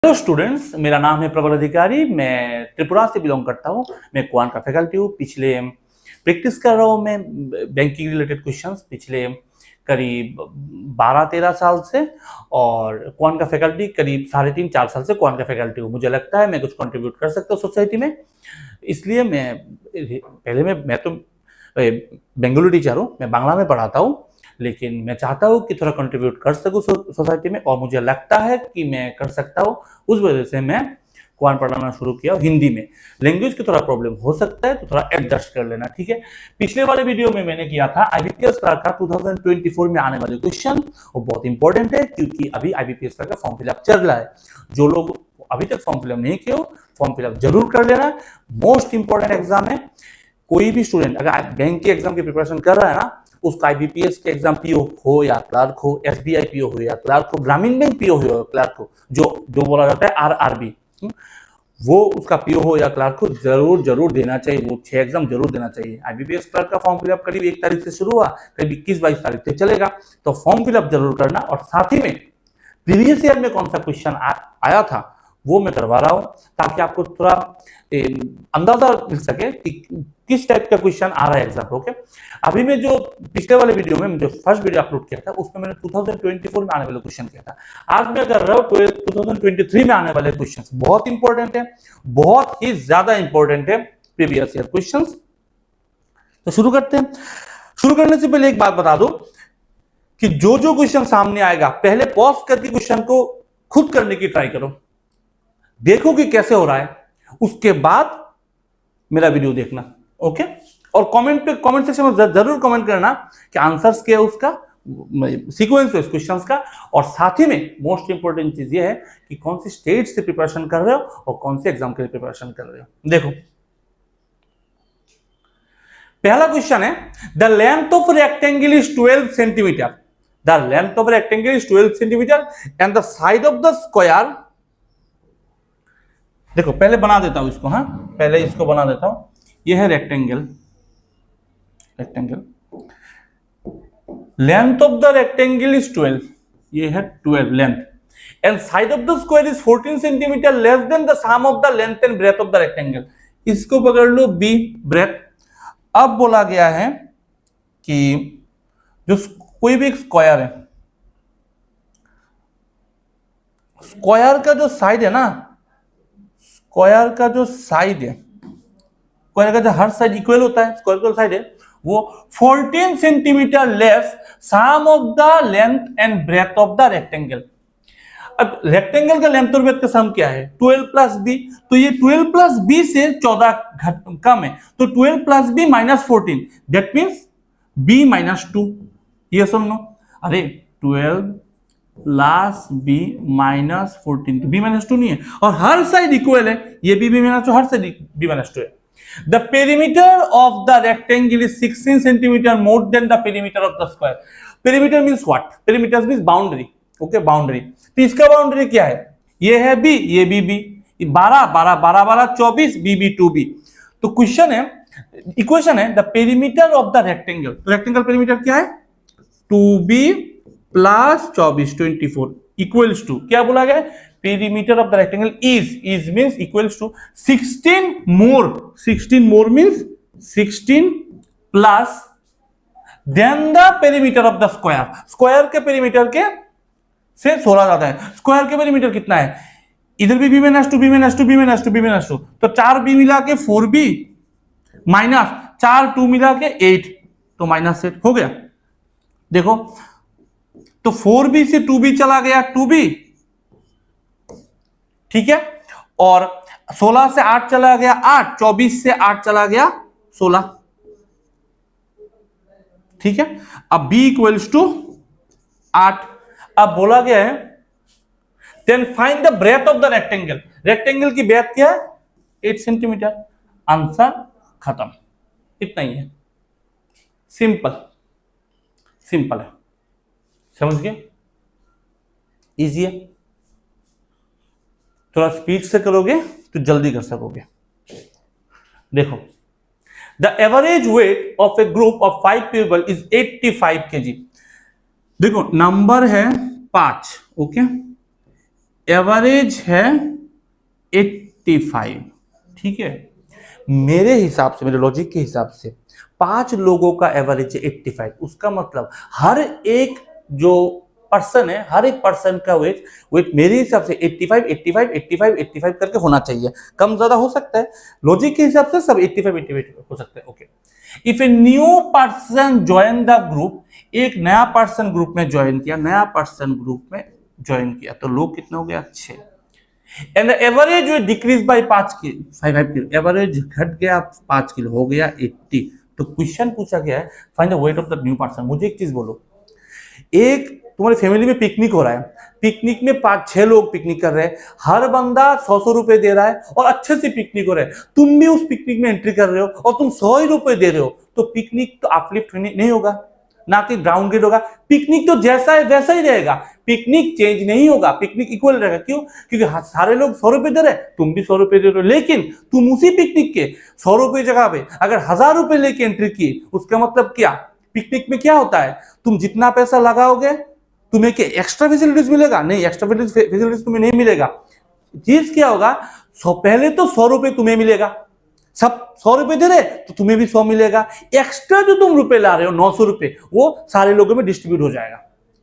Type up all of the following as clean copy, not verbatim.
Hello students, मेरा नाम है प्रबल अधिकारी। मैं त्रिपुरा से बिलोंग करता हूँ। मैं क्वांट का फैकल्टी हूँ। पिछले प्रैक्टिस कर रहा हूँ मैं बैंकिंग रिलेटेड क्वेश्चंस पिछले करीब 12-13 साल से, और क्वांट का फैकल्टी करीब 3.5-4 साल से क्वांट का फैकल्टी हूँ। मुझे लगता है मैं कुछ कंट्रीब्यूट कर सकता हूँ सोसाइटी में, इसलिए मैं तो बेंगलुरु टीचर हूँ, मैं बांग्ला में पढ़ाता हूँ, लेकिन मैं चाहता हूँ कि थोड़ा कंट्रीब्यूट कर सकूँ सोसाइटी में, और मुझे लगता है कि मैं कर सकता हूँ। उस वजह से मैं क्वांट पढ़ाना शुरू किया हिंदी में। लैंग्वेज की थोड़ा प्रॉब्लम हो सकता है तो थोड़ा एडजस्ट कर लेना, ठीक है। पिछले वाले वीडियो में मैंने किया था आईबीपीएस क्लर्क का 2024 में आने वाले क्वेश्चन, वो बहुत इंपॉर्टेंट है क्योंकि अभी आईबीपीएस क्लर्क का फॉर्म फिलअप चल रहा है। जो लोग अभी तक फॉर्म फिलअप नहीं किए हो, फॉर्म फिलअप जरूर कर लेना। मोस्ट इंपॉर्टेंट एग्जाम है। कोई भी स्टूडेंट अगर बैंक के एग्जाम की प्रिपरेशन कर रहा है ना, उसका आईबीपीएस के एग्जाम पीओ हो या क्लर्क हो, एसबीआई पीओ हो या क्लर्क हो, ग्रामीण बैंक पीओ हो या क्लर्क हो, जो बोला जाता है आरआरबी, वो उसका पीओ हो या क्लर्क को जरूर जरूर देना चाहिए। वो 6 एग्जाम जरूर देना चाहिए। आईबीपीएस क्लर्क का फॉर्म फिलअप करीब 1 तारीख से शुरू हुआ, करीब 21-22 तारीख तक चलेगा। तो फॉर्म फिलअप जरूर करना, और साथ ही में प्रीवियस ईयर में कौन सा क्वेश्चन आया था वो मैं करवा रहा हूं, ताकि आपको थोड़ा अंदाजा मिल सके कि किस टाइप का क्वेश्चन आ रहा है एग्जाम। ओके, अभी मैं जो पिछले वाले वीडियो में जो फर्स्ट वीडियो अपलोड किया था उसमें मैंने 2024 में आने वाले क्वेश्चन किया था। आज मैं कर रहा हूँ 2023 में आने वाले क्वेश्चन। बहुत इंपॉर्टेंट है, बहुत ही ज्यादा इंपॉर्टेंट है प्रीवियस ईयर क्वेश्चन। तो शुरू करते हैं। शुरू करने से पहले एक बात बता दूं कि जो जो क्वेश्चन सामने आएगा पहले पॉज करके क्वेश्चन को खुद करने की ट्राई करो, देखो कि कैसे हो रहा है, उसके बाद मेरा वीडियो देखना। ओके, और कमेंट सेक्शन में जरूर कमेंट करना कि आंसर्स क्या है, उसका सीक्वेंस है क्वेश्चंस का, और साथ ही में मोस्ट इंपॉर्टेंट चीज ये है कि कौन सी स्टेट से प्रिपरेशन कर रहे हो और कौन से एग्जाम के लिए प्रिपरेशन कर रहे हो। देखो, पहला क्वेश्चन है the length of rectangle is 12 centimetre. The length of rectangle is 12 centimetre and the side of the square. देखो, पहले बना देता हूं इसको। हाँ, पहले इसको बना देता हूं। यह है rectangle. Length of the rectangle is 12, ये है 12 length, and side of the square is 14 centimetre less than the sum of the length and breadth of the rectangle. इसको पकड़ लो बी, ब्रेथ। अब बोला गया है कि जो कोई भी एक स्क्वायर है, स्क्वायर का जो साइड है ना, स्क्वायर का जो साइड है, स्क्वायर का जो हर साइड इक्वल होता है, स्क्वायर का साइड है वो 14 centimetre less sum of the length and breadth of the rectangle. अब रेक्टेंगल का लेंथ और ब्रेथ का सम क्या है? 12 प्लस बी। तो ये 12 प्लस बी से 14 कम है, तो 12 plus B minus 14, that means B minus 2। ये सुन लो, अरे 12 प्लस बी माइनस 14, तो बी माइनस 2 नहीं है, और हर साइड इक्वल है, ये बी माइनस 2, हर साइड बी माइनस 2 है। The perimeter of the rectangle is 16 centimeter more than the perimeter of the square. Perimeter means what? Perimeter means boundary. Okay, boundary. तो इसका boundary क्या है? ये है बी, ये बी, 12 12 12 12 24, बी 2b। तो question है, इक्वेशन है the perimeter of the rectangle. तो रेक्टेंगल पेरीमीटर क्या है? 2b प्लस 24 24 इक्वल्स टू, क्या बोला गया? Perimeter of the rectangle is means equals to 16 more means 16 plus then the perimeter of the square. Square के perimeter के से 16 ज्यादा है। स्क्वायर के पेरीमीटर कितना है? इधर भी B minus 2 B minus 2 B minus 2 B minus 2, तो 4b मिला के 4b माइनस 4 2 मिला के 8, तो माइनस 8 हो गया। देखो, तो 4b से 2b चला गया 2b, ठीक है, और 16 से 8 चला गया 8, 24 से 8 चला गया 16, ठीक है। अब b इक्वल्स टू 8। अब बोला गया है then find the breadth of the rectangle. Rectangle की ब्रेथ क्या है? 8 सेंटीमीटर। आंसर खत्म, इतना ही है। सिंपल है, समझ गए? इजी है। थोड़ा स्पीड से करोगे तो जल्दी कर सकोगे। देखो, the average weight of A group of 5 people is 85 kg। देखो, नंबर है 5, ओके, एवरेज है 85, ठीक है। मेरे हिसाब से, मेरे लॉजिक के हिसाब से 5 लोगों का एवरेज है 85, उसका मतलब हर एक जो पर्सन है, हर एक पर्सन का वेट वेट मेरे हिसाब से 85 85 85 85 करके होना चाहिए। कम ज्यादा हो सकता है, लॉजिक के हिसाब से सब 85 88 हो सकता है। Okay, if a new person join the group, एक नया पर्सन ग्रुप में ज्वाइन किया, नया पर्सन ग्रुप में ज्वाइन किया, तो लोग कितना हो गया 6, and average weight decrease by 5 kilo, average घट गया 5 किलो, हो गया 80। तो क्वेश्चन पूछा गया है find the weight of the new person. मुझे एक चीज बोलो, एक तुम्हारी फैमिली में पिकनिक हो रहा है, पिकनिक में 5-6 लोग पिकनिक कर रहे हैं, हर बंदा 100 रुपए दे रहा है और अच्छे से पिकनिक हो रहा है, तुम भी उस पिकनिक में एंट्री कर रहे हो और तुम 100 ही रुपए दे रहे हो, तो पिकनिक तो अपलिफ्ट नहीं होगा, ना कि डाउनग्रेड होगा। पिकनिक तो जैसा है वैसा ही रहेगा, पिकनिक चेंज नहीं होगा, पिकनिक इक्वल रहेगा। क्यों? क्योंकि सारे लोग 100 रुपए दे रहे हैं, तुम भी 100 रुपए दे रहे हो, लेकिन तुम उसी पिकनिक के 100 रुपए जगह पे अगर 1000 रुपए लेके एंट्री की, उसका मतलब क्या? पिकनिक में क्या होता है, तुम जितना पैसा लगाओगे तुम्हें क्या एक्स्ट्रा फैसिलिटीज मिलेगा? नहीं, एक्स्ट्रा फैसिलिटीज तुम्हें नहीं मिलेगा। चीज क्या होगा, पहले तो 100 रुपए तुम्हें मिलेगा, सब 100 रुपए दे रहे तो तुम्हें भी 100 मिलेगा, एक्स्ट्रा जो तुम रुपए ला रहे हो 900 रुपए, वो सारे लोगों में डिस्ट्रीब्यूट हो जाएगा।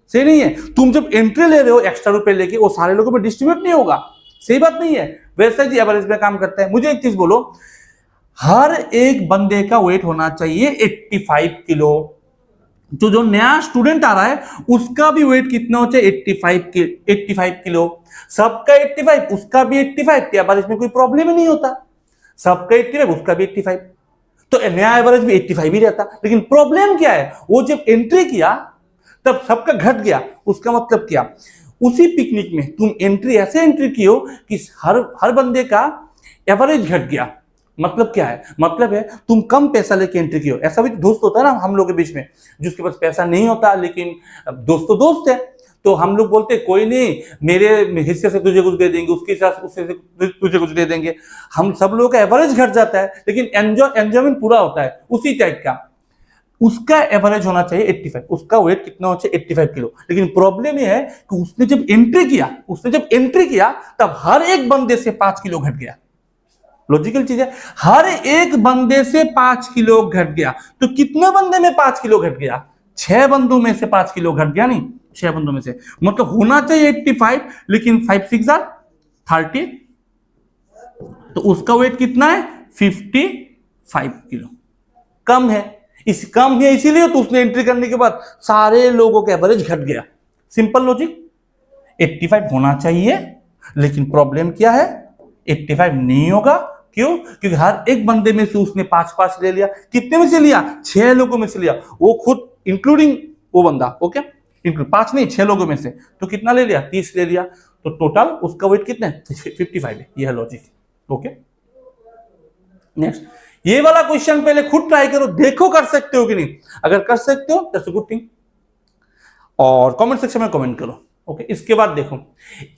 सही नहीं है? तुम जब एंट्री ले रहे हो एक्स्ट्रा रुपए लेके, वो सारे लोगों में डिस्ट्रीब्यूट नहीं होगा। सही बात नहीं है? वैसा ही एवरेज में काम करता है। मुझे एक चीज बोलो, हर एक बंदे का वेट होना चाहिए 85 किलो। तो जो नया स्टूडेंट आ रहा है उसका भी वेट कितना होता है 85 किलो। सबका 85, उसका भी 85, एवरेज में कोई प्रॉब्लम ही नहीं होता। सबका 85, उसका भी 85, तो नया एवरेज भी 85 ही रहता। लेकिन प्रॉब्लम क्या है, वो जब एंट्री किया तब सबका घट गया। उसका मतलब क्या, उसी पिकनिक में तुम एंट्री ऐसे एंट्री की हो कि हर बंदे का एवरेज घट गया। मतलब क्या है, मतलब है तुम कम पैसा लेके एंट्री की हो। ऐसा भी दोस्त होता है ना हम लोग के बीच में, जिसके पास पैसा नहीं होता लेकिन दोस्त तो दोस्त है, तो हम लोग बोलते हैं कोई नहीं, मेरे हिस्से से तुझे कुछ दे देंगे, उसके हिस्से से तुझे कुछ दे देंगे। हम सब लोगों का एवरेज घट जाता है लेकिन एंजॉयमेंट पूरा होता है। उसी टाइप का उसका एवरेज होना चाहिए 85, उसका वेट कितना होना चाहिए 85 किलो। लेकिन प्रॉब्लम यह है कि उसने जब एंट्री किया तब हर एक बंदे से 5 किलो घट गया। लॉजिकल चीज है, हर एक बंदे से 5 किलो घट गया। तो कितने बंदे में 5 किलो घट गया? 6 बंदों में से 5 किलो घट गया। नहीं, 6 बंदों में से, मतलब होना चाहिए 85, लेकिन 5 6 30, तो उसका वेट कितना है 55 किलो। कम है, इसीलिए तो उसने एंट्री करने के बाद सारे लोगों का एवरेज घट गया। सिंपल लॉजिक, 85 होना चाहिए, लेकिन प्रॉब्लम क्या है 85 नहीं होगा। क्यों? क्योंकि हर एक बंदे में से उसने 5-5 ले लिया। कितने में से लिया? 6 लोगों में से लिया, वो खुद इंक्लूडिंग वो बंदा। ओके, इंक्लूड 5 नहीं 6 लोगों में से, तो कितना ले लिया 30 ले लिया, तो टोटल उसका वेट कितना है 55 है। ये है लॉजिक। ओके, नेक्स्ट ये वाला क्वेश्चन पहले खुद ट्राई करो, देखो कर सकते हो कि नहीं। अगर कर सकते हो दैट्स अ गुड थिंग, और कमेंट सेक्शन में कमेंट करो। ओके, इसके बाद देखो,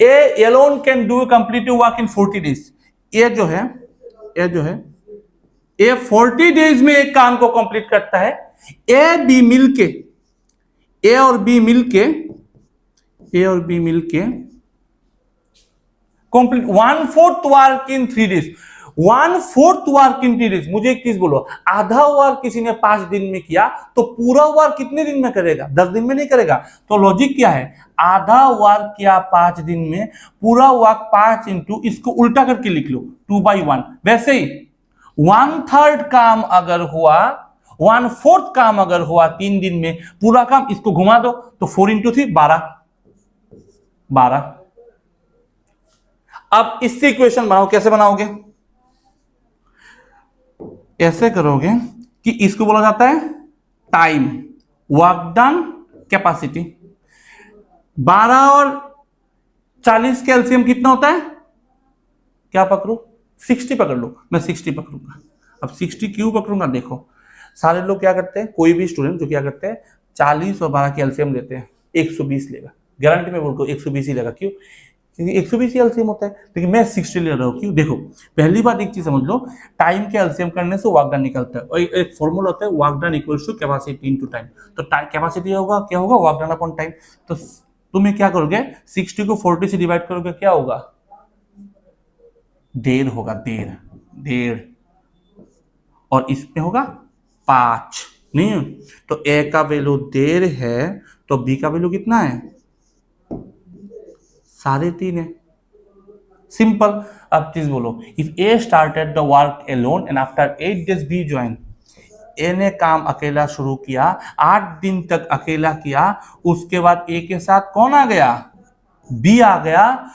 A alone can do complete work in 40 days. ये जो है ए 40 डेज में एक काम को कंप्लीट करता है। ए और बी मिलके complete 1/4 work in 3 days. 1/4 work in 3 days. मुझे एक चीज बोलो, आधा वर्क किसी ने 5 दिन में किया तो पूरा वर्क कितने दिन में करेगा? 10 दिन में नहीं करेगा। तो लॉजिक क्या है, आधा वर्क किया 5 दिन में, पूरा वर्क 5 इंटू, इसको उल्टा करके लिख लो 2/1। वैसे ही 1/3 काम अगर हुआ, 1/4 काम अगर हुआ 3 दिन में, पूरा काम इसको घुमा दो तो 4 इंटू 3 12। अब इससे इक्वेशन बनाओ। कैसे बनाओगे? ऐसे करोगे कि इसको बोला जाता है टाइम, वर्क डन, कैपेसिटी। 12 और 40 का एलसीएम कितना होता है? क्या पकड़ो? 60 पकड़ लो। मैं 60 पकड़ूंगा। अब 60 क्यों पकड़ूंगा? देखो, सारे लोग क्या करते हैं, कोई भी स्टूडेंट जो क्या करते हैं 40 और 12 के एलसीएम लेते हैं, 120 लेगा। गारंटी में बोलता हूं 120 ही लेगा। क्यों? क्योंकि 120 ही एलसीएम होता है। लेकिन मैं 60 ले रहा हूं। क्यों? देखो, पहली बात एक चीज समझ लो, टाइम के एलसीएम करने से वर्क डन निकलता है, और एक फॉर्मूला होता है work done equals to capacity into time. तो कैपेसिटी होगा क्या होगा? Work done upon time. तो तुम्हें क्या करोगे, 60 को 40 से डिवाइड करोगे, क्या होगा, 1.5 होगा, 1.5 और इसमें होगा 5, नहीं, तो ए का वैल्यू 1.5 है, तो बी का वैल्यू कितना है, 3.5 है। सिंपल। अब चीज बोलो, if A started the work alone and after 8 days B join, A ने काम अकेला शुरू किया, 8 दिन तक अकेला किया, उसके बाद ए के साथ कौन आ गया, बी आ गया,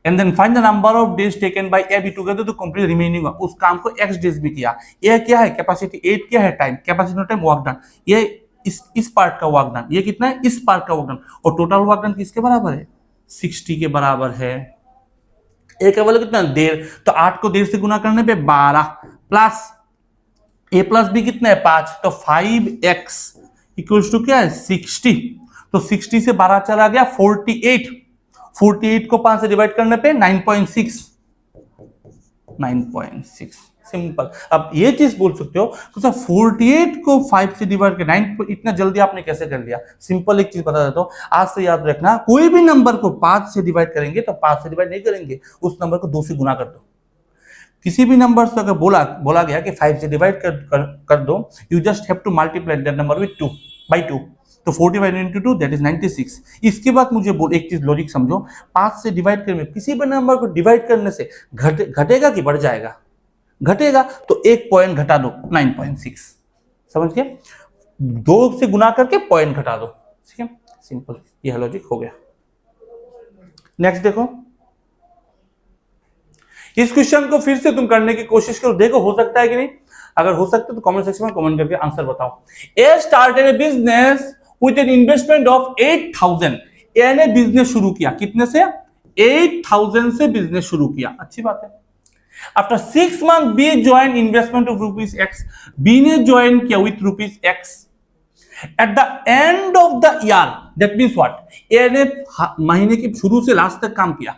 and then find the number of days taken by A B together to complete remaining, उस काम को x डेज में किया। ए क्या है, कैपेसिटी, 8 क्या है, time, capacity time, work done, ये इस पार्ट का वर्क डन, ये कितना है, इस पार्ट का वर्क डन, और टोटल वर्क डन किसके बराबर है, 60 के बराबर है। ए का वैल्यू कितना, 1.5, तो 8 को 1.5 से गुना करने पे 12 प्लस ए प्लस बी कितना है, 5, तो 5x इक्वल्स टू क्या है, 60, तो 60 से 12 चला गया 48, 48 को 5 से डिवाइड करने पे 9.6, 9.6। सिंपल। अब ये चीज बोल सकते हो तो सर 48 को 5 से डिवाइड कर 9, इतना जल्दी आपने कैसे कर लिया। सिंपल एक चीज बता देता हूं, आज से याद रखना, कोई भी नंबर को 5 से डिवाइड करेंगे तो 5 से डिवाइड नहीं करेंगे, उस नंबर को 2 से गुना कर दो। किसी भी नंबर से अगर बोला गया कि 5 से डिवाइड कर दो, you just have to multiply that number with 2 by 2, तो 45 into 2 दैट इज 96। इसके बाद मुझे एक चीज लॉजिक समझो, 5 से डिवाइड करने, किसी भी नंबर को डिवाइड करने से घटेगा कि बढ़ जाएगा, घटेगा, तो 1 पॉइंट घटा दो, 9.6, समझ गए, 2 से गुना करके पॉइंट घटा दो, ठीक है, सिंपल, यह लॉजिक हो गया। नेक्स्ट देखो, इस क्वेश्चन को फिर से तुम करने की कोशिश करो, देखो हो सकता है कि नहीं, अगर हो सकता है तो कमेंट सेक्शन में कमेंट करके आंसर बताओ। A started a business with an investment of 8,000, A ने बिजनेस शुरू किया, कितने से, 8,000 से बिजनेस शुरू किया, अच्छी बात है। After 6 months B join investment of ₹X, B ने ज्वाइन किया with ₹X। At the end of the year, that means what, A ने महीने के शुरू से लास्ट तक काम किया,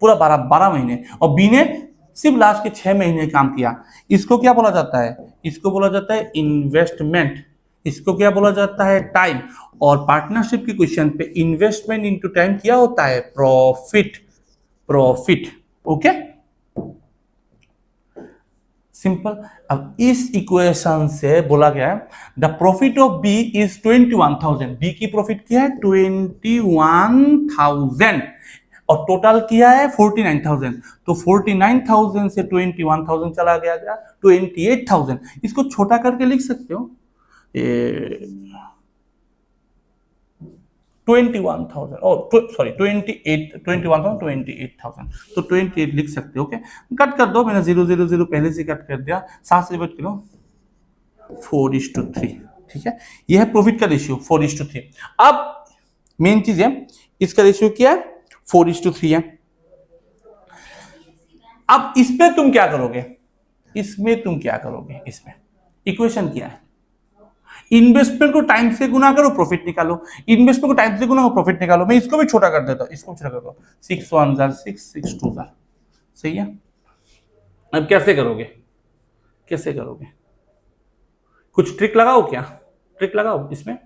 पूरा 12 महीने, और बी ने सिर्फ लास्ट के 6 महीने काम किया। इसको क्या बोला जाता है, इसको बोला जाता है इन्वेस्टमेंट, इसको क्या बोला जाता है, टाइम, और पार्टनरशिप के क्वेश्चन पे इन्वेस्टमेंट इनटू टाइम क्या होता है, प्रॉफिट, प्रॉफिट, ओके, सिंपल। अब इस इक्वेशन से बोला गया है the profit of B is 21,000, B की प्रॉफिट क्या है 21,000, और टोटल किया है 49,000, तो 49,000 से 21,000 चला गया 28,000। इसको छोटा करके लिख सकते हो, 21,000, सॉरी 28,000, तो 28 लिख सकते हो, ओके, कट कर दो, मैंने 0 पहले से कट कर दिया, 7 से डिवाइड करो, 4:3, ठीक है, यह है प्रॉफिट का रेशियो 4:3। अब मेन चीज है, इसका रेशियो क्या है, 4:3 है। अब इसमें तुम क्या करोगे, इसमें तुम क्या करोगे, इसमें इक्वेशन क्या है, इन्वेस्टमेंट को टाइम से गुना करो, प्रॉफिट निकालो, इन्वेस्टमेंट को टाइम से गुना करो, प्रॉफिट निकालो। मैं इसको भी छोटा कर देता हूं, इसको छोटा कर दो, 6 1 6 6 2, सही है। अब कैसे करोगे, कैसे करोगे, कुछ ट्रिक लगाओ, क्या ट्रिक लगाओ इसमें,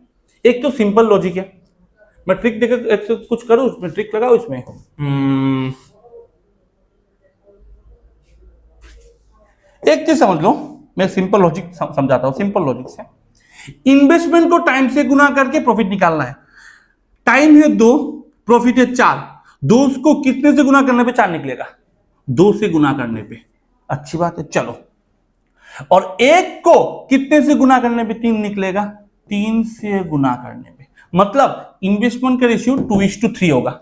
एक तो सिंपल लॉजिक है, मैं ट्रिक देकर कुछ करूं, उसमें ट्रिक लगाओ इसमें। एक चीज समझ लो, मैं सिंपल लॉजिक समझाता हूं, सिंपल लॉजिक से, इन्वेस्टमेंट को टाइम से गुना करके प्रॉफिट निकालना है, टाइम है 2, प्रॉफिट है 4, 2 को कितने से गुना करने पे 4 निकलेगा, 2 से गुना करने पे, अच्छी बात है, चलो, और 1 को कितने से गुना करने पे 3 निकलेगा, 3 से गुना करने पे, मतलब इन्वेस्टमेंट का रेशियो 2:3 होगा।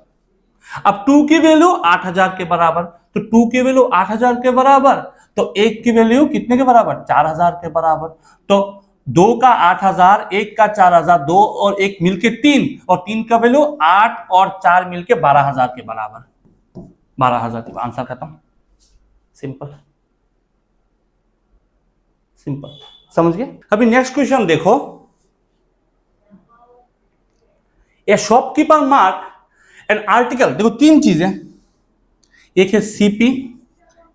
अब 2 की वैल्यू 8,000 के बराबर, तो 2 की वैल्यू 8,000 के बराबर, तो 1 की वैल्यू कितने के बराबर, 4,000 के बराबर, तो 2 का 8,000, 1 का 4,000, 2 और 1 मिलके 3, और 3 का वैल्यू 8 और 4 मिलके 12,000 के बराबर, 12,000 के, आंसर खत्म, सिंपल, सिंपल, समझ गए। अभी नेक्स्ट क्वेश्चन देखो, ए शॉपकीपर मार्क एन आर्टिकल, देखो 3 चीजें, एक है सीपी,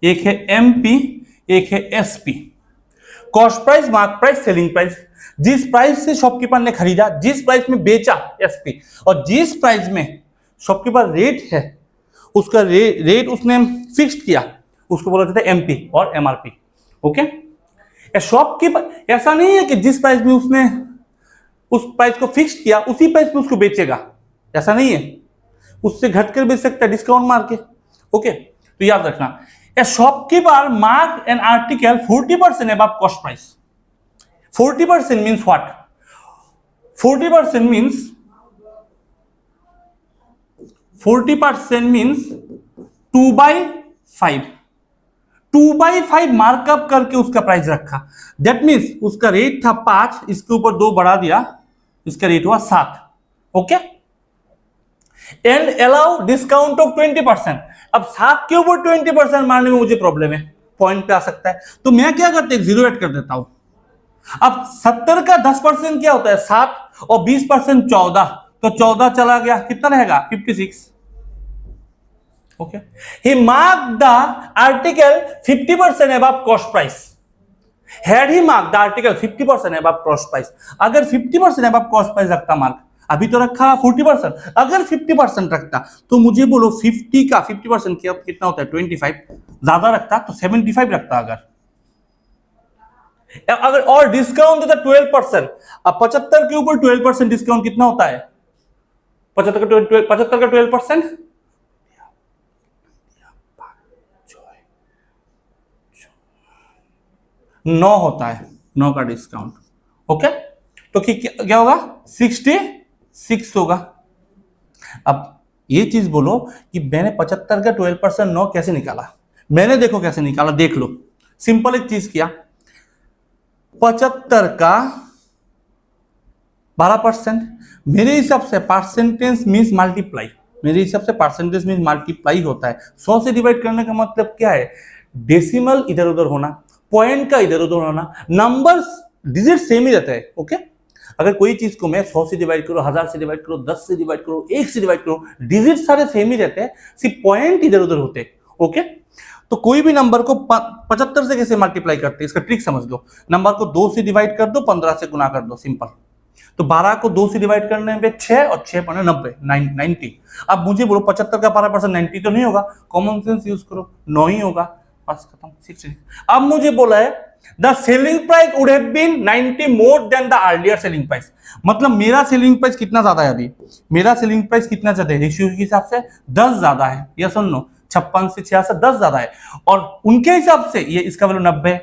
एक है एमपी, एक है SP, cost price, mark price, selling price. जिस प्राइस से शॉपकीपर ने खरीदा, जिस प्राइस में बेचा एसपी, और जिस प्राइस में शॉपकीपर रेट है उसका रेट उसने फिक्स्ड किया, उसको बोला जाता है एमपी और एमआरपी। ओके, शॉपकीपर ऐसा नहीं है कि जिस प्राइस में उसने उस प्राइस को फिक्स किया उसी प्राइस पे उसको बेचेगा, ऐसा नहीं है, उससे घटकर बेच सकता है डिस्काउंट मार के। ओके, तो याद रखना, ए shopkeeper mark an article 40% above cost price। 40% means what? 40% means 2/5, 2/5 markup करके उसका प्राइस रखा। दैट मीन्स उसका रेट था 5, इसके ऊपर 2 बढ़ा दिया, इसका रेट हुआ 7। Okay, and allow discount of 20%। अब 7 के ऊपर 20% मारने में मुझे प्रॉब्लम है, पॉइंट पे आ सकता है, तो मैं क्या करता हूं, 0 ऐड कर देता हूं। अब 70 का 10% क्या होता है 7, और 20% 14, तो 14 चला गया, कितना रहेगा 56। Okay, he marked the article 50% above cost price। had he marked the article 50% above cost price, अगर 50% above cost price रखता मार्क, अभी तो रखा 40%, अगर 50% रखता तो मुझे बोलो 50 का 50% कितना होता है 25, ज्यादा रखता तो 75 रखता। अगर और डिस्काउंट देता 12%, अब 75 के ऊपर 12% डिस्काउंट कितना होता है, 75 का 12% 9 होता है, 9 का डिस्काउंट। ओके, तो क्या होगा 66 होगा। अब ये चीज बोलो कि मैंने 75 का 12% 9 कैसे निकाला, मैंने देखो कैसे निकाला, देख लो। सिंपल एक चीज किया, 75 का 12%, मेरे हिसाब से परसेंटेज मींस मल्टीप्लाई, मेरे हिसाब से परसेंटेज मींस मल्टीप्लाई होता है। 100 से डिवाइड करने का मतलब क्या है, डेसिमल इधर उधर होना, पॉइंट का इधर उधर होना, नंबर्स डिजिट सेम ही रहता है। ओके, अगर कोई चीज को मैं 100 से डिवाइड करो, 1000 से डिवाइड करो, 10 से डिवाइड करो, 1 से डिवाइड करो, डिजिट सारे सेम ही रहते हैं, सिर्फ पॉइंट इधर उधर होते हैं। ओके, तो कोई भी नंबर को 75 से कैसे मल्टीप्लाई करते हैं, इसका ट्रिक समझ लो। नंबर को 2 से डिवाइड कर दो, 15 से गुना कर दो, सिंपल। तो 12 को 2 से डिवाइड करने में 6 और 6 पड़े 90। अब मुझे बोलो 75 का 12% 90 तो नहीं होगा, कॉमन सेंस यूज करो, 9 ही होगा, बस खत्म। 6। अब मुझे बोला है the selling price would have been 90 more than the earlier selling price, मतलब मेरा सेलिंग प्राइस कितना ज्यादा है, अभी मेरा सेलिंग प्राइस कितना ज्यादा है, रेशियो के हिसाब से 10 ज्यादा है, या सुन लो 56 से 66 10 ज्यादा है, और उनके हिसाब से ये इसका वैल्यू 90,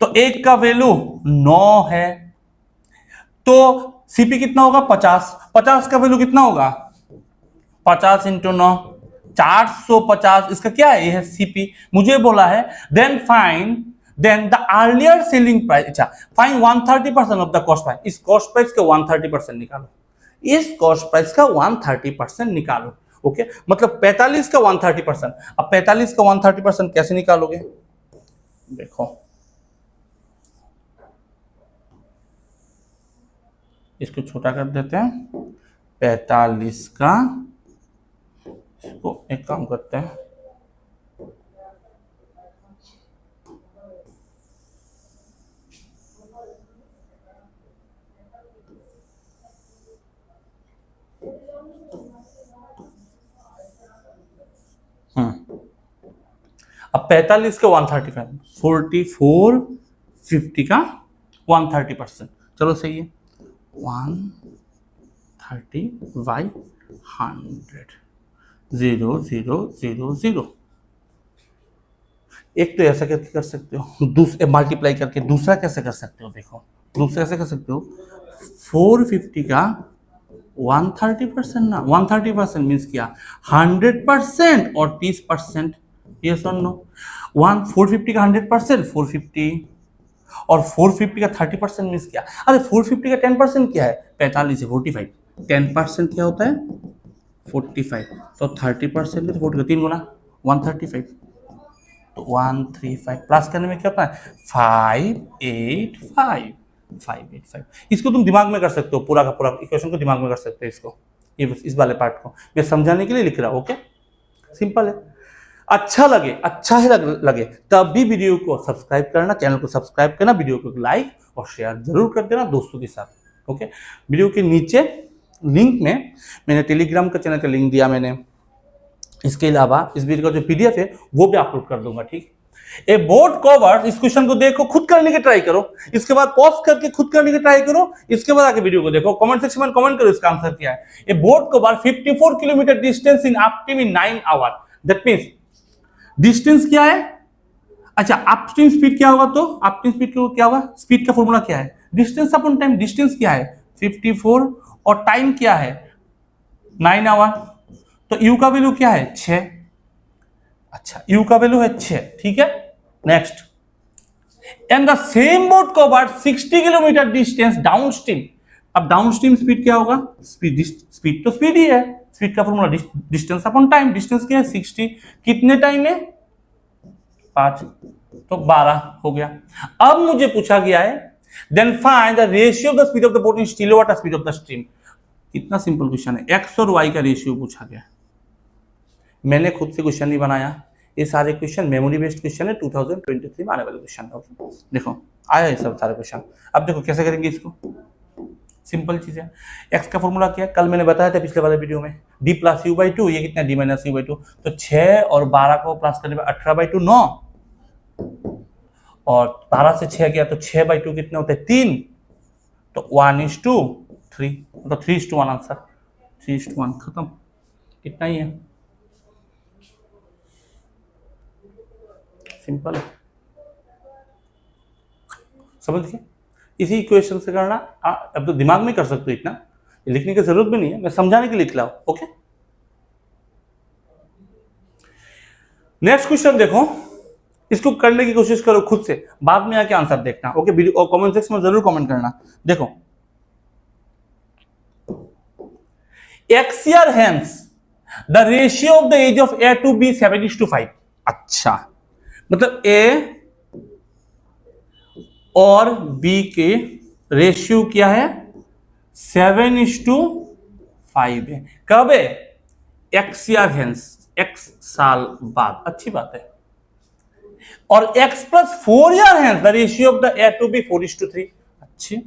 तो एक का वैल्यू 9 है, तो सीपी कितना होगा 50, 50 का वैल्यू कितना होगा 50 इंटू 9, 450, इसका क्या है, ये है सीपी। मुझे बोला है then the earlier selling price, अच्छा find 130% of the cost price, इस कॉस्ट प्राइस का 130% निकालो, इस कॉस्ट प्राइस का 130% निकालो। ओके, मतलब 45 का 130%। अब 45 का 130% कैसे निकालोगे, देखो इसको छोटा कर देते हैं, 45 का, इसको एक काम करते हैं, अब 45 का 135, 44 50 का 130%, चलो सही है, 130 बाई 100, 0 0 0 0। एक तो ऐसा करके कर सकते हो, दूसरे मल्टीप्लाई करके, दूसरा कैसे कर सकते हो, देखो दूसरा कैसे कर सकते हो, 450 का 130% ना, 130% मीन्स क्या 100% और 30%, ये सुन लो, 450 का 100% 450, और 450 का 30% मीन्स क्या, अरे 450 का 10% क्या है 45 है 45, 10% क्या होता है 45, तो 30% 40 3 गुना 135, तो 135 प्लस करने में क्या होता है 585। इसको तुम दिमाग में कर सकते हो, पूरा का पूरा इक्वेशन को दिमाग में कर सकते हो, इसको ये इस वाले पार्ट को मैं समझाने के लिए लिख रहा हूं। ओके, सिंपल है। अच्छा लगे, अच्छा ही लगे तब भी वीडियो को सब्सक्राइब करना, चैनल को सब्सक्राइब करना, वीडियो को लाइक और शेयर जरूर कर देना दोस्तों के साथ। ओके, वीडियो के नीचे लिंक में मैंने टेलीग्राम का चैनल का लिंक दिया मैंने। इसके अलावा इस वीडियो का जो पीडीएफ है वो भी अपलोड कर दूंगा। ठीक, ए बोर्ड कवर्स, इस क्वेश्चन को देखो, खुद करने की ट्राई करो, इसके बाद पॉज करके खुद करने की ट्राई करो, इसके बाद आके वीडियो को देखो, कमेंट सेक्शन में कमेंट करो इसका आंसर क्या है। A boat cover 54 kilometre distance in upstream in 9 hour, that means distance क्या है, अच्छा अपस्ट्रीम स्पीड क्या होगा, तो अपस्ट्रीम स्पीड क्या होगा, स्पीड का फॉर्मूला क्या है, डिस्टेंस अपॉन टाइम। डिस्टेंस क्या है 54 और टाइम क्या है 9 आवर, तो यू का वैल्यू क्या है 6। अच्छा, यू का वैल्यू है 6, ठीक है। Next, and the same boat covered 60 kilometre distance downstream. अब डाउनस्ट्रीम स्पीड क्या होगा, स्पीड तो स्पीड ही है, स्पीड का formula distance upon time. Distance क्या है 60, कितने टाइम में 5, तो 12 हो गया। अब मुझे पूछा गया है then find the ratio of the speed of the boat in still water speed of the stream. कितना सिंपल क्वेश्चन है, एक्स और वाई का रेशियो पूछा गया। मैंने खुद से क्वेश्चन नहीं बनाया, ये सारे क्वेश्चन मेमोरी बेस्ड क्वेश्चन है, 2023 में आने वाले क्वेश्चन है। देखो आया है सब सारे क्वेश्चन। अब देखो कैसे करेंगे इसको, सिंपल चीज है। एक्स का फॉर्मूला क्या है, कल मैंने बताया था पिछले वाले वीडियो में, डी प्लस यू बाई 2, ये कितना डी माइनस यू बाई 2, तो 6 और 12 को प्लस करने पर 18/2 9, और 12 से 6 गया तो 6/2 कितने होते हैं 3, तो 1:3, मतलब 3:1 आंसर, 3:1 खत्म, इतना ही है, सिंपल है, समझ गए। इसी इक्वेशन से करना, अब तो दिमाग में कर सकते हो, इतना लिखने की जरूरत भी नहीं है, मैं समझाने के लिए लिख रहा हूं। ओके, नेक्स्ट क्वेश्चन देखो, इसको करने की कोशिश करो खुद से, बाद में आके आंसर देखना। ओके, वीडियो और कमेंट सेक्शन में जरूर कमेंट करना। देखो, x years hence the ratio of the age of A to B 7:5। अच्छा, मतलब ए और बी के रेशियो क्या है 7:5 है। कब है, एक्स ईयर हेंस, एक्स साल बाद, अच्छी बात है। और x plus 4 year hence the ratio of the A to B 4:3, अच्छी।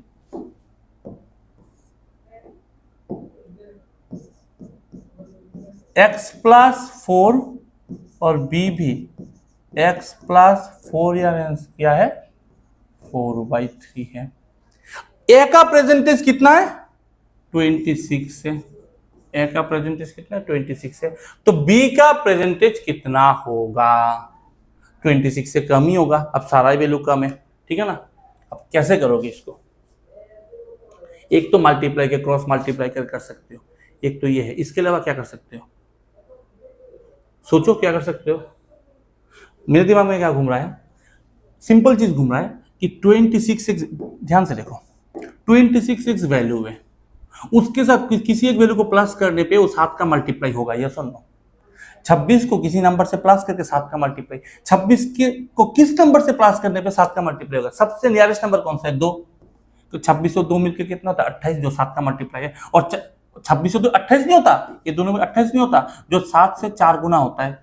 x प्लस 4 और b भी x प्लस 4 ईयर हेंस क्या है 4/3 है। ए का प्रेजेंटेज कितना है 26 है, ए का प्रेजेंटेज कितना है 26 है, तो बी का प्रेजेंटेज कितना होगा 26 से कम ही होगा। अब सारा वैल्यू कम है, ठीक है ना। अब कैसे करोगे इसको, एक तो मल्टीप्लाई के क्रॉस मल्टीप्लाई कर सकते हो, एक तो ये है, इसके अलावा क्या कर सकते हो, सोचो क्या कर सकते हो। मेरे दिमाग में क्या घूम रहा है, सिंपल चीज घूम रहा है कि 26x, ध्यान से देखो 26x वैल्यू है, उसके साथ किसी एक वैल्यू को प्लस करने पे वो 7 का मल्टीप्लाई होगा, यस और नो। 26 को किसी नंबर से प्लस करके 7 का मल्टीप्लाई, 26 को किस नंबर से प्लस करने पे 7 का मल्टीप्लाई होगा, सबसे नियरेस्ट नंबर कौन सा है 2, तो 26 और 2 मिलकर कितना होता है 28, जो 7 का मल्टीप्लाई है। और 26 और 2 28 नहीं होता, ये दोनों में 28 नहीं होता, जो 7 से 4 गुना होता है।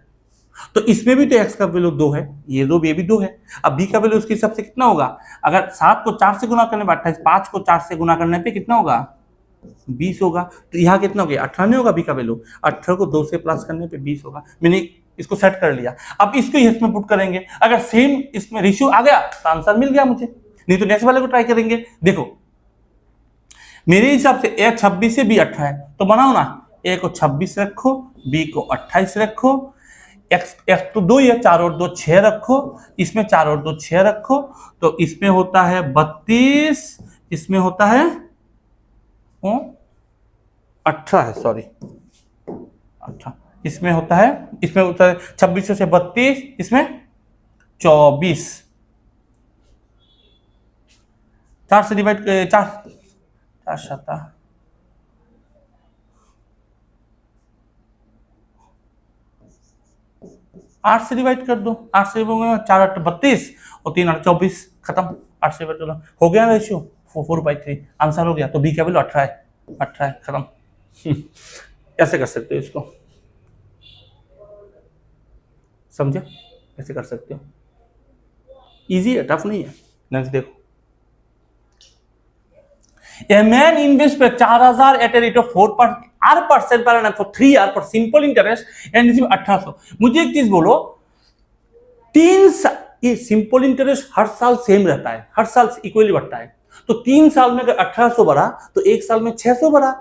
तो इसमें भी तो x का वैल्यू 2 है, ये भी 2 है। अब b का वैल्यू उसके हिसाब से कितना होगा, अगर 7 को 4 से गुना करने पे 28, 5 को 4 से गुना करने पे कितना होगा 20 होगा, तो यहाँ कितना हो गया 18 नहीं होगा, b का वैल्यू 18 को 2 से प्लस करने पे 20 होगा। मैंने इसको सेट कर लिया, अब इसको इसमें पुट करेंगे, अगर सेम इसमें रेशियो आ गया तो आंसर मिल गया मुझे, नहीं तो नेक्स्ट वाले को ट्राई करेंगे। देखो मेरे हिसाब से a 26 से b 18 है, तो बनाओ ना, a को 26 रखो, b को 28 रखो, x तो 2 ही है, 4 और 2 6 रखो, इसमें 4 और 2 6 रखो, तो इसमें होता है 32, इसमें होता है 18 है, सॉरी 18, इसमें होता है 26 से 32, इसमें 24, 4 से डिवाइड 4 7 8 से डिवाइड कर दो, 8 से 4 8 32 और 3 8 24, खत्म। 8 से डिवाइड कर दो, हो गया रेशियो 4/3, आंसर हो गया। तो बी का वैल्यू 18 है, खत्म। ऐसे कर सकते हो इसको, समझे? ऐसे कर सकते हो, इजी है, टफ नहीं है। नेक्स्ट देखो, A man invests 4,000 at a rate of 4% per annum for 3 years for simple interest and receive 1800। मुझे एक चीज बोलो, ये सिंपल इंटरेस्ट हर साल सेम रहता है, हर साल इक्वली बढ़ता है, तो 3 साल में अगर 1800 बढ़ा तो 1 साल में 600 बढ़ा।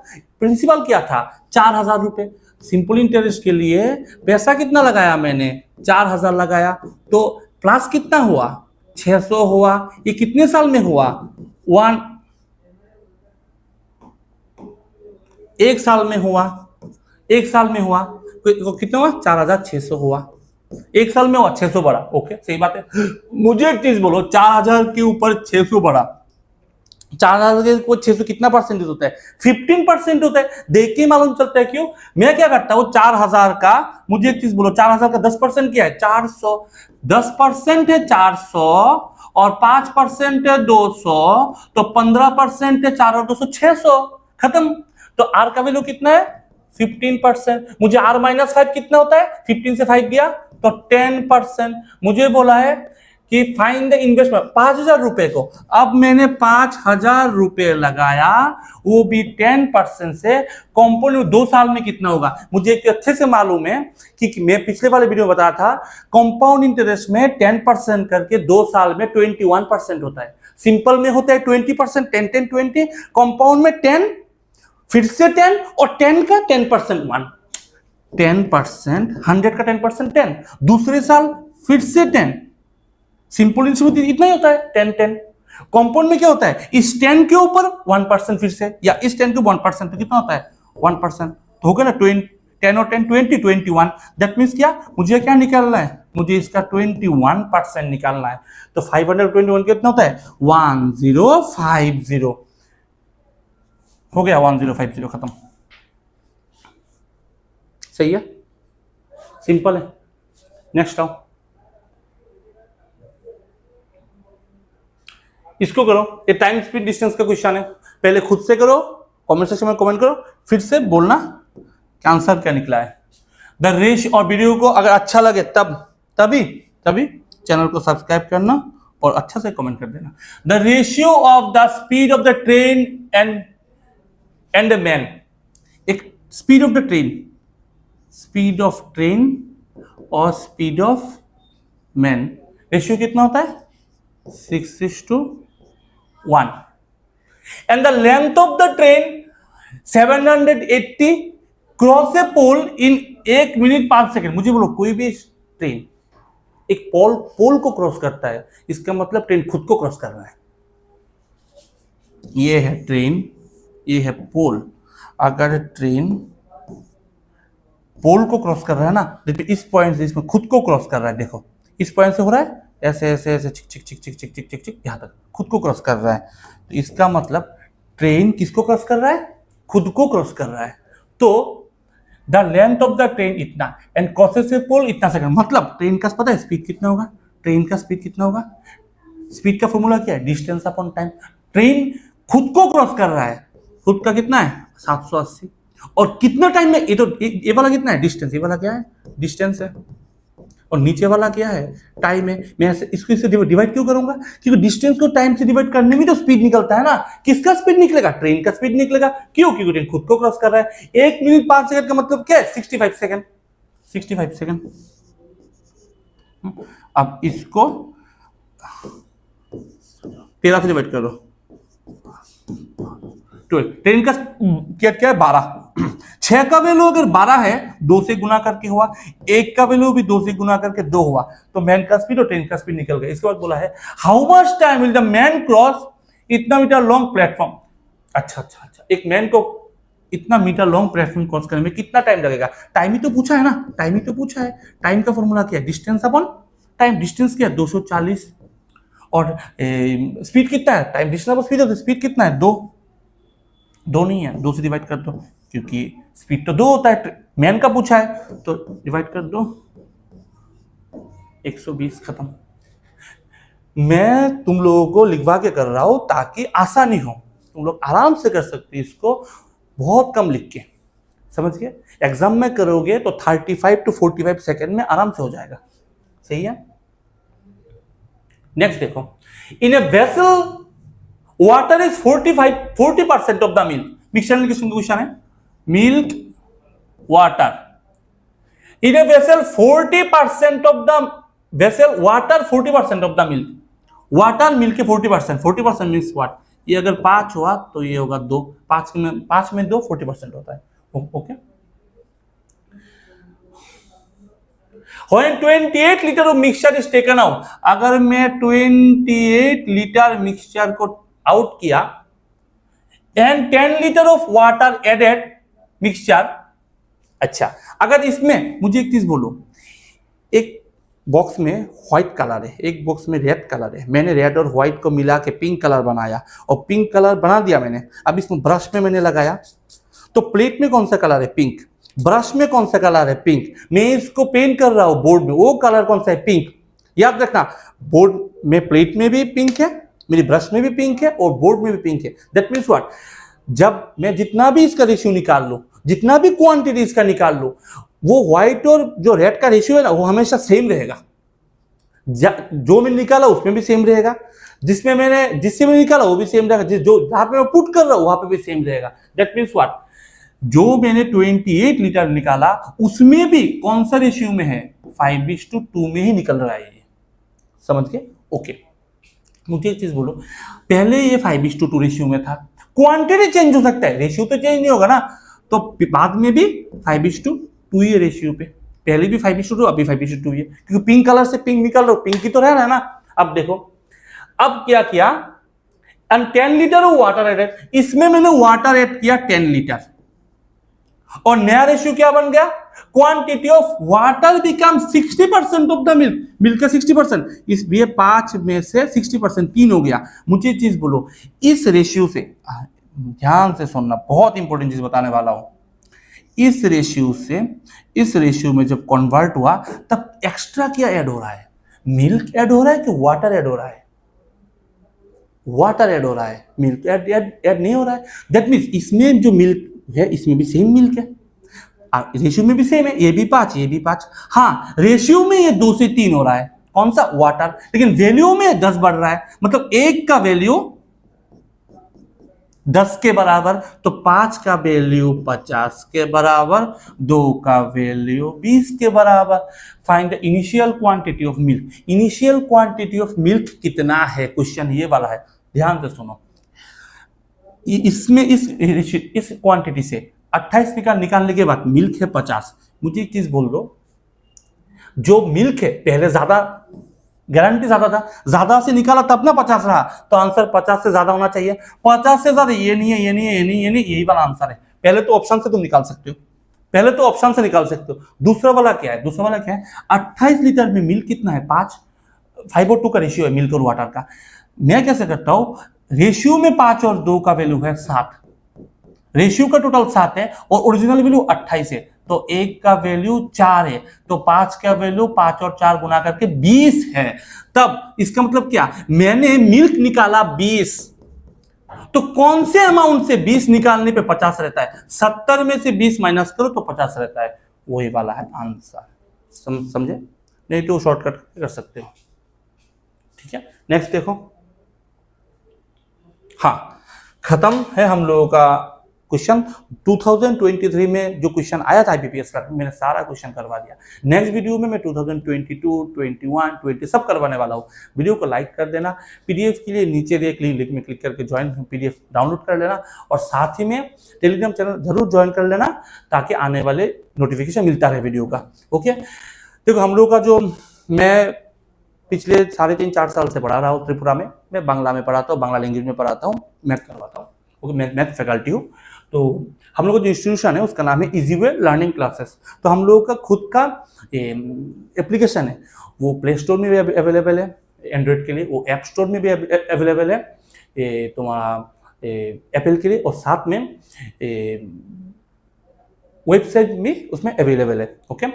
प्रिंसिपल क्या था? 4,000 रुपए। सिंपल इंटरेस्ट के लिए पैसा कितना लगाया मैंने? 4,000 लगाया, तो प्लस कितना हुआ? 600 हुआ। ये कितने साल में हुआ? 1 साल में हुआ। 1 साल में हुआ कितना हुआ? 4,600 हुआ। 1 साल में हुआ 600 बढ़ा। ओके, सही बात है। मुझे एक चीज बोलो, 4,000 के ऊपर 600 बढ़ा, 4,000 के ऊपर 600 कितना परसेंटेज होता है? 15% होता है। देख के मालूम चलता है। क्यों? मैं क्या करता हूं, 4,000 का, मुझे एक चीज बोलो, 4,000 का 10% क्या है? 400। 10% है 400 और 5% है 200, तो 15% है 4 और 200, 600। खत्म। तो आर का वैल्यू कितना है? 15%। मुझे आर माइनस 5 कितना होता है? 15 से 5 गया तो 10%। मुझे बोला है कि फाइंड द इन्वेस्टमेंट 5,000 रुपए को। अब मैंने 5,000 रुपए लगाया, वो भी 10% से। कंपाउंड 2 साल में कितना होगा? मुझे एक अच्छे से मालूम है कि मैं पिछले वाले वीडियो में बताया था, कंपाउंड इंटरेस्ट में 10% करके 2 साल में 21% होता है। सिंपल में होता है 20%, 10 10 20। कंपाउंड में 10, फिर से 10, और 10 का 10% 1, 10%, 100 का 10% 10, दूसरे साल फिर से 10। सिंपल इंटरेस्ट इतना ही होता है, 10 10। कंपाउंड में क्या होता है? इस 10 के ऊपर 1% फिर से, या इस 10 के 1%, तो कितना होता है? 1%। तो हो गया ना 10 और 10 20, 21। दैट मीन्स क्या? मुझे क्या निकालना है? मुझे इसका 21% निकालना है। तो 521 कितना होता है? 1050। हो गया 1050, खत्म। सही है, सिंपल है। नेक्स्ट आओ, इसको करो। ये टाइम स्पीड डिस्टेंस का क्वेश्चन है। पहले खुद से करो, कमेंट सेक्शन में कमेंट करो, फिर से बोलना कि आंसर क्या निकला है। द रेशियो, और वीडियो को अगर अच्छा लगे तभी चैनल को सब्सक्राइब करना और अच्छा से कमेंट कर देना। The ratio of the speed of the train and the man. एक स्पीड ऑफ द ट्रेन और स्पीड ऑफ मैन, रेशियो कितना होता है? 6:1। And the length of the train 780 cross a pole in 1 minute 5 second. मुझे बोलो, कोई भी train एक पोल को क्रॉस करता है, इसका मतलब ट्रेन खुद को क्रॉस कर रहा है। ये है ट्रेन, ये है पोल। अगर ट्रेन पोल को क्रॉस कर रहा है ना, देखिए इस पॉइंट से इसमें खुद को क्रॉस कर रहा है। देखो इस पॉइंट से हो रहा है, ऐसे ऐसे ऐसे चिक चिक चिक चिक चिक चिक चिक चिक यहां तक खुद को क्रॉस कर रहा है। तो इसका मतलब ट्रेन किसको क्रॉस कर रहा है? खुद को क्रॉस कर रहा है। तो the length of the train इतना एंड क्रॉसेस ए पोल इतना सेकंड। मतलब ट्रेन का पता है स्पीड कितना होगा? ट्रेन का स्पीड कितना होगा? स्पीड का फॉर्मूला क्या है? Distance upon time. ट्रेन खुद को क्रॉस कर रहा है, खुद का कितना है? 780। और कितना टाइम में? ये वाला कितना है? डिस्टेंस। ये वाला क्या है? डिस्टेंस है। और नीचे वाला क्या है? टाइम है। मैं इसको इससे डिवाइड क्यों करूंगा? क्योंकि डिस्टेंस को टाइम से डिवाइड करने में तो स्पीड निकलता है ना। किसका स्पीड निकलेगा? ट्रेन का स्पीड निकलेगा। क्यों? क्योंकि ट्रेन खुद को क्रॉस कर रहा है। 1 मिनट 5 सेकंड का मतलब क्या है? 65 सेकंड। 65 सेकंड। अब इसको 13 से डिवाइड करो, 12। ट्रेन का क्या है? 12। 6 का वैल्यू अगर 12 है, 2 से गुना करके हुआ। 1 का वैल्यू भी 2 से गुना करके 2 हुआ। तो मैन का स्पीड और ट्रेन का स्पीड निकल गया। इसके बाद बोला है how much time will the man cross इतना मीटर लॉन्ग प्लेटफॉर्म। अच्छा, एक मैन को इतना मीटर लॉन्ग प्लेटफॉर्म क्रॉस करने में कितना टाइम लगेगा? टाइम ही तो पूछा है ना, टाइम ही तो पूछा है। टाइम का फॉर्मूला क्या है? Distance upon time. डिस्टेंस क्या है? 240। और स्पीड कितना है? Time distance upon speed. Speed कितना है? 2 नहीं है, 2 से डिवाइड कर दो, क्योंकि स्पीड तो 2 होता है। मैन का पूछा है तो डिवाइड कर दो, 120। खत्म। मैं तुम लोगों को लिखवा के कर रहा हूं ताकि आसानी हो, तुम लोग आराम से कर सकते इसको, बहुत कम लिख के। समझ गए? एग्जाम में करोगे तो 35 to 45 सेकेंड में आराम से हो जाएगा। सही है। नेक्स्ट देखो, in a vessel water is 40% of the milk. Mixture question है, milk water in a vessel 40% of the vessel water 40% of the milk. Water milk के 40% मीन्स व्हाट, ये अगर 5 हुआ तो ये होगा 2, 5 में 2 40% होता है। Okay, When 28 litre of mixture is taken out, अगर मैं 28 लीटर मिक्सचर को आउट किया and 10 litre of water added mixture. अच्छा, अगर इसमें मुझे एक चीज बोलो, एक बॉक्स में व्हाइट कलर है, एक बॉक्स में रेड कलर है, मैंने रेड और व्हाइट को मिला के पिंक कलर बनाया और पिंक कलर बना दिया मैंने। अब इसमें ब्रश में मैंने लगाया, तो प्लेट में कौन सा कलर है, पिंक, ब्रश में कौन सा कलर है, पिंक। मैं इसको पेंट कर रहा हूं बोर्ड में, वो कलर कौन सा है, पिंक। याद रखना, बोर्ड में प्लेट में भी पिंक है, मेरी ब्रश में भी पिंक है और बोर्ड में भी पिंक है। दैट मीन्स व्हाट, जब मैं जितना भी इसका रेशियो निकाल लूं, जितना भी क्वांटिटी इसका निकाल लूं, वो व्हाइट और जो रेड का रेशियो है ना, वो हमेशा सेम रहेगा। जो मैंने निकाला उसमें भी सेम रहेगा, जिससे मैंने निकाला वो भी सेम रहेगा, जो जहां पे मैं पुट कर रहा हूं वहां पे भी सेम रहेगा। दैट मीन्स व्हाट, जो मैंने 28 लीटर निकाला उसमें भी कौन सा रेशियो में है, 5:2 में ही निकल रहा है ये। समझ के? ओके, मुझे एक चीज बोलो, पहले ये 5:2 रेशियो में था, क्वांटिटी चेंज हो सकता है, रेशियो तो चेंज नहीं होगा ना, तो बाद में भी 5:2 ही रेशियो पे, पहले भी 5:2 अभी 5:2 ही है, क्योंकि पिंक कलर से पिंक निकल रहा हो, पिंक ही तो रह रहा है ना। अब देखो, अब क्या किया, 10 लीटर वाटर एडेड, इसमें मैंने वाटर ऐड किया 10 लीटर और नया रेशियो क्या बन गया, quantity of water become 60% of the milk, milk का 60%, इस 5 में से 60% 3 हो गया। मुझे चीज बोलो, इस रेशियो से, ध्यान से सुनना, बहुत इंपॉर्टेंट चीज बताने वाला हूं, इस रेशियो से इस रेशियो में जब कन्वर्ट हुआ तब एक्स्ट्रा क्या ऐड हो रहा है, मिल्क ऐड हो रहा है कि वाटर ऐड हो रहा है, वाटर ऐड हो रहा है, मिल्क ऐड नहीं हो रहा है। दैट मीन्स इसमें जो मिल्क है इसमें भी सेम मिल्क है, रेशियो में भी सेम है, ये भी 5 ये भी 5। हाँ, रेशियो में ये 2 से 3 हो रहा है, कौन सा, वाटर, लेकिन वैल्यू में 10 बढ़ रहा है, मतलब 1 का वैल्यू 10 के बराबर, तो 5 का वैल्यू 50 के बराबर, 2 का वैल्यू 20 के बराबर। Find the initial quantity of milk, initial quantity of milk कितना है, क्वेश्चन ये वाला है, ध्यान से सुनो। इसमें इस क्वांटिटी से 28 निकालने के बाद मिल्क है 50। मुझे एक चीज बोल दो, जो मिल्क है पहले ज्यादा, गारंटी ज्यादा था, ज्यादा से निकाला तब ना 50 रहा, तो आंसर 50 से ज्यादा होना चाहिए, 50 से ज्यादा ये नहीं है, ये नहीं है, ये नहीं, ये नहीं, यही वाला आंसर है। पहले तो ऑप्शन से तुम निकाल सकते हो, पहले तो ऑप्शन से निकाल सकते हो। दूसरा वाला क्या है, दूसरा वाला क्या है, 28 लीटर में मिल्क कितना है, 5:2 का रेशियो है मिल्क और वाटर का। मैं कैसे करता हूं, रेशियो में 5 और 2 का वैल्यू है 7, रेशियो का टोटल 7 है और ओरिजिनल वैल्यू 28 है, तो 1 का वैल्यू 4 है, तो 5 का वैल्यू 5 और 4 गुना करके 20 है। तब इसका मतलब क्या, मैंने मिल्क निकाला 20, तो कौन से अमाउंट से 20 निकालने पे 50 रहता है, 70 में से 20 माइनस करो तो 50 रहता है, वही वाला है आंसर। समझे? नहीं तो शॉर्टकट कर सकते हो। ठीक है, नेक्स्ट देखो। हाँ, खत्म है हम लोगों का क्वेश्चन। 2023 में जो क्वेश्चन आया था आईबीपीएस का, मैंने सारा क्वेश्चन करवा दिया। नेक्स्ट वीडियो में मैं 2022, 21, 20 सब करवाने वाला हूँ। वीडियो को लाइक कर देना, पीडीएफ के लिए नीचे देख लिंक में क्लिक करके ज्वाइन पीडीएफ डाउनलोड कर लेना, और साथ ही में टेलीग्राम चैनल जरूर ज्वाइन कर लेना ताकि आने वाले नोटिफिकेशन मिलता रहे वीडियो का। ओके, देखो हम लोग का जो, मैं पिछले 3.5-4 साल से पढ़ा रहा हूँ त्रिपुरा में, मैं बांग्ला में पढ़ाता हूँ, बांग्ला लैंग्वेज में पढ़ाता हूँ, मैथ करवाता हूँ। ओके, मैथ फैकल्टी हूँ। तो हम लोग का जो इंस्टीट्यूशन है उसका नाम है इजी वे लर्निंग क्लासेस। तो हम लोगों का खुद का एप्लीकेशन है, वो प्ले स्टोर में भी अवेलेबल है एंड्रॉयड के लिए, वो ऐप स्टोर में भी अवेलेबल है तुम्हारा एप्पल के लिए, और साथ में वेबसाइट भी उसमें अवेलेबल है। ओके,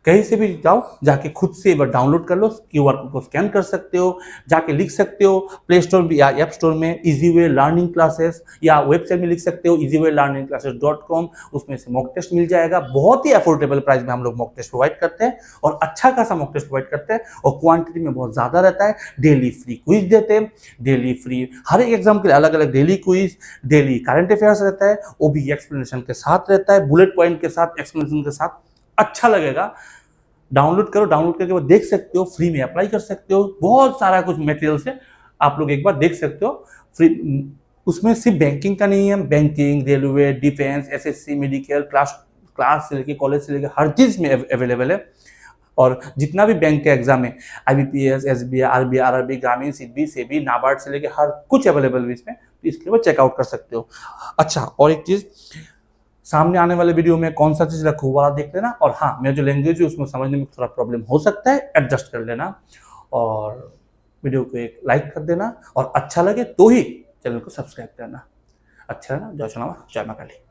कहीं से भी जाओ, जाके खुद से एक बार डाउनलोड कर लो, क्यूआर कोड को स्कैन कर सकते हो, जाके लिख सकते हो प्ले स्टोर या ऐप स्टोर में इजी वे लर्निंग क्लासेस, या वेबसाइट में लिख सकते हो easywaylearningclasses.com, उसमें से मॉक टेस्ट मिल जाएगा। बहुत ही अफोर्डेबल प्राइस में हम लोग मॉक टेस्ट प्रोवाइड करते हैं और अच्छा खासा मॉक टेस्ट प्रोवाइड करते हैं और क्वांटिटी में बहुत ज़्यादा रहता है। डेली फ्री क्विज देते हैं, डेली फ्री हर एक एग्जाम के लिए अलग अलग daily quiz, daily current affairs रहता है, वो भी एक्सप्लेनेशन के साथ रहता है, बुलेट पॉइंट के साथ, एक्सप्लेनेशन के साथ। अच्छा लगेगा, डाउनलोड करो, डाउनलोड करके वो देख सकते हो, फ्री में अप्लाई कर सकते हो। बहुत सारा कुछ मटेरियल्स है, आप लोग एक बार देख सकते हो फ्री। उसमें सिर्फ बैंकिंग का नहीं है, banking, railway, defence, SSC, medical, class से लेके कॉलेज से लेके हर चीज़ में अवेलेबल है। और जितना भी बैंक का एग्जाम है, आईबीपीएस, एसबीआई, आरबीआई, आरआरबी, ग्रामीण, सिडबी, सेबी, नाबार्ड से लेके हर कुछ अवेलेबल है इसमें, तो इसके लिए चेकआउट कर सकते हो। अच्छा, और एक चीज़, सामने आने वाले वीडियो में कौन सा चीज़ रखूँ वाला देख लेना। और हाँ, मेरा जो लैंग्वेज है उसमें समझने में थोड़ा प्रॉब्लम हो सकता है, एडजस्ट कर लेना। और वीडियो को एक लाइक कर देना, और अच्छा लगे तो ही चैनल को सब्सक्राइब करना। अच्छा है ना। जय श्री राम, जय मां काली।